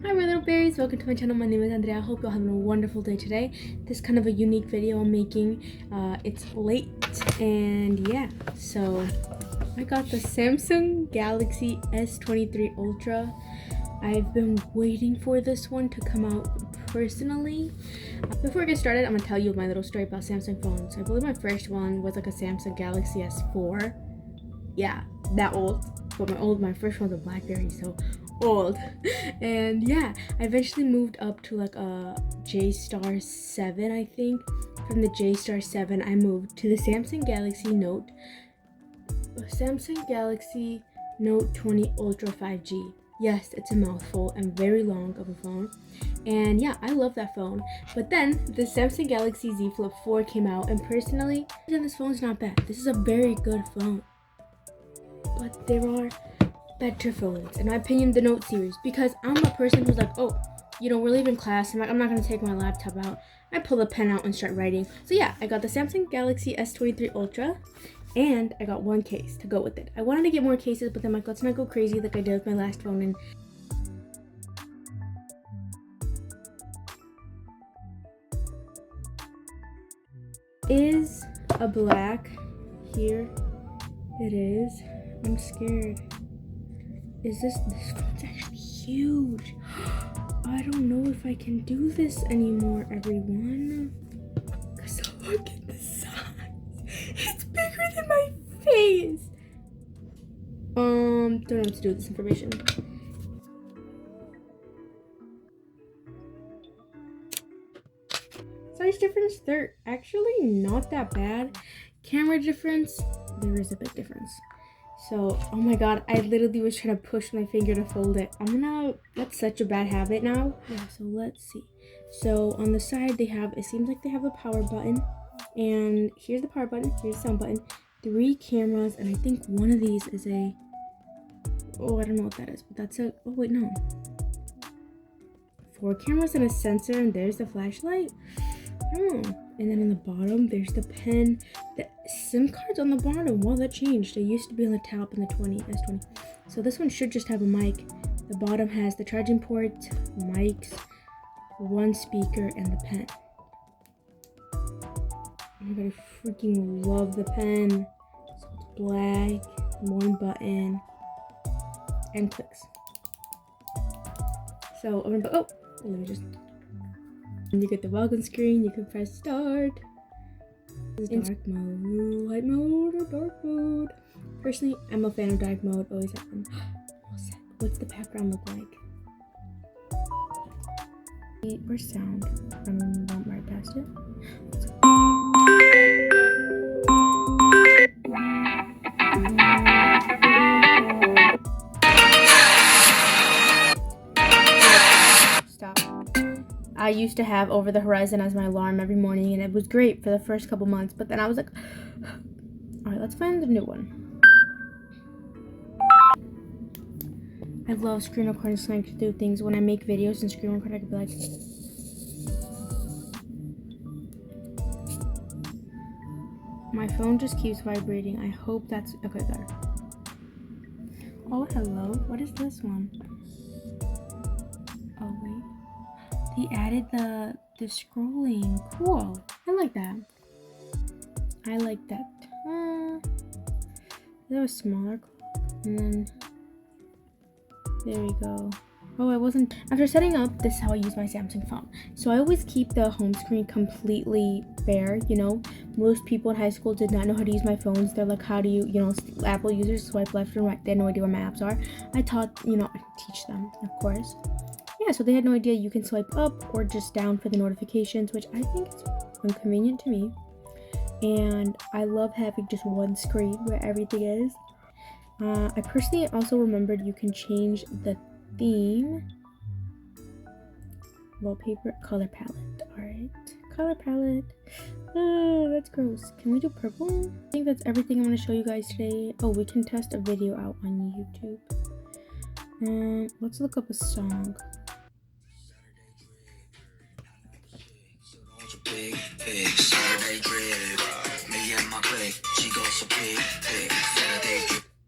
Hi my little berries, welcome to my channel. My name is Andrea. I hope you're having a wonderful day today. This is kind of a unique video I'm making. It's late and yeah, so I got the Samsung Galaxy S23 Ultra. I've been waiting for this one to come out personally. Before I get started, I'm gonna tell you my little story about Samsung phones. I believe my first one was like a Samsung Galaxy S4. Yeah, that old. But my first one was a BlackBerry, so old. And yeah, I eventually moved up to like a J-Star 7, I think. From the J-Star 7, I moved to the Samsung Galaxy Note 20 Ultra 5G. Yes, it's a mouthful and very long of a phone. And yeah, I love that phone. But then the Samsung Galaxy Z Flip 4 came out, and personally, this phone's not bad. This is a very good phone. But there are better phones, in my opinion, the Note series, because I'm a person who's like, oh, you know, we're leaving class, I'm not gonna take my laptop out. I pull the pen out and start writing. So yeah, I got the Samsung Galaxy S23 Ultra, and I got one case to go with it. I wanted to get more cases, but then I'm like, let's not go crazy like I did with my last phone. And is a black. Here it is. I'm scared. This phone's actually huge. I don't know if I can do this anymore, everyone. Cause look at the size. It's bigger than my face. Don't know what to do with this information. Size difference, they're actually not that bad. Camera difference, there is a big difference. So, oh my god, I literally was trying to push my finger to fold it. That's such a bad habit now. Yeah, so let's see. So on the side it seems like they have a power button. And here's the power button, here's the sound button. 3 cameras, and I think one of these is I don't know what that is, but that's oh wait, no. 4 cameras and a sensor, and there's the flashlight. And then on the bottom, there's the pen. The SIM cards on the bottom, well, that changed. They used to be on the top in the S20. So this one should just have a mic. The bottom has the charging port, mics, 1 speaker, and the pen. Oh my god, I freaking love the pen. So it's black, 1 button, and clicks. So I'm gonna let me just. You get the welcome screen, you can press start. Dark mode, light mode, or dark mode. Personally, I'm a fan of dark mode, always have them. What's the background look like? Where's sound? I'm not right past it. Stop. I used to have Over the Horizon as my alarm every morning, and it was great for the first couple months, but then I was like, alright, let's find the new one. I love screen recording so I can do things. When I make videos and screen record, I can be like, my phone just keeps vibrating. I hope that's okay. There. Oh, hello. What is this one? Oh wait. They added the scrolling. Cool. I like that. There was smaller clock, and then there we go. Oh, I wasn't. After setting up, this is how I use my Samsung phone. So I always keep the home screen completely bare. You know, most people in high school did not know how to use my phones. They're like, how do you, Apple users swipe left and right. They had no idea where my apps are. I teach them, of course. Yeah, so they had no idea you can swipe up or just down for the notifications, which I think is inconvenient to me. And I love having just one screen where everything is. I personally also remembered you can change the theme. Wallpaper, color palette. Alright, color palette. That's gross. Can we do purple? I think that's everything I'm going to show you guys today. Oh, we can test a video out on YouTube. Let's look up a song.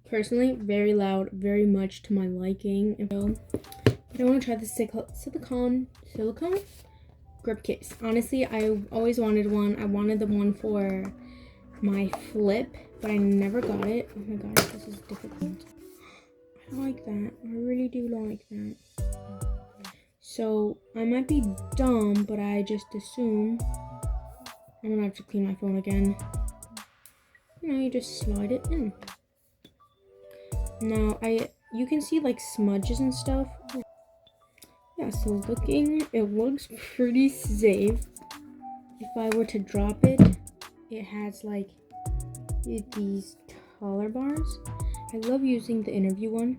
Personally, very loud, very much to my liking. I want to try the silicone grip case. Honestly, I always wanted one. I wanted the one for my flip, but I never got it. Oh my gosh, this is difficult. I don't like that. I really do not like that. So I might be dumb, but I just assume I'm gonna have to clean my phone again. You know, you just slide it in. Now you can see like smudges and stuff. Yeah, so it looks pretty safe. If I were to drop it, it has like these taller bars. I love using the interview one.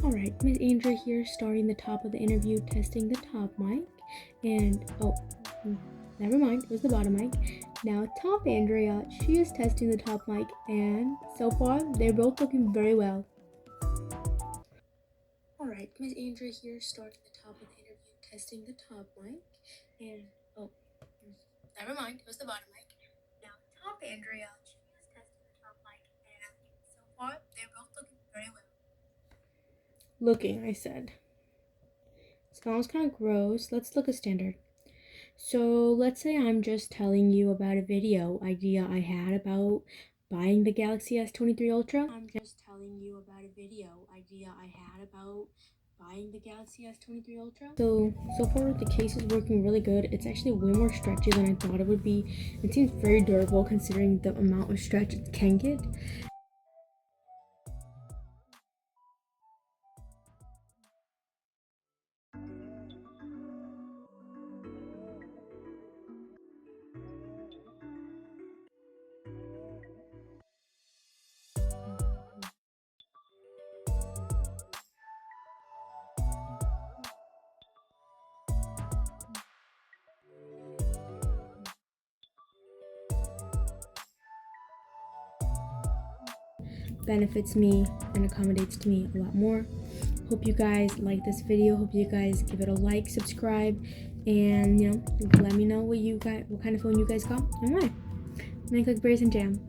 Alright, Miss Andrea here, starting the top of the interview, testing the top mic. And, oh, never mind, it was the bottom mic. Now, top Andrea, she is testing the top mic, and so far, they're both looking very well. Alright, Miss Andrea here, starting the top of the interview, testing the top mic. And, oh, never mind, it was the bottom mic. Now, top Andrea, she is testing the top mic, and so far, they're both looking very well. Looking, I said. Smells kind of gross. Let's look at standard. So let's say I'm just telling you about a video idea I had about buying the Galaxy S23 Ultra. I'm just telling you about a video idea I had about buying the Galaxy S23 Ultra. So far the case is working really good. It's actually way more stretchy than I thought it would be. It seems very durable considering the amount of stretch it can get. Benefits me and accommodates to me a lot more. Hope you guys like this video. Hope you guys give it a like, subscribe, and let me know what kind of phone you guys got and why. And I click Berries and Jam.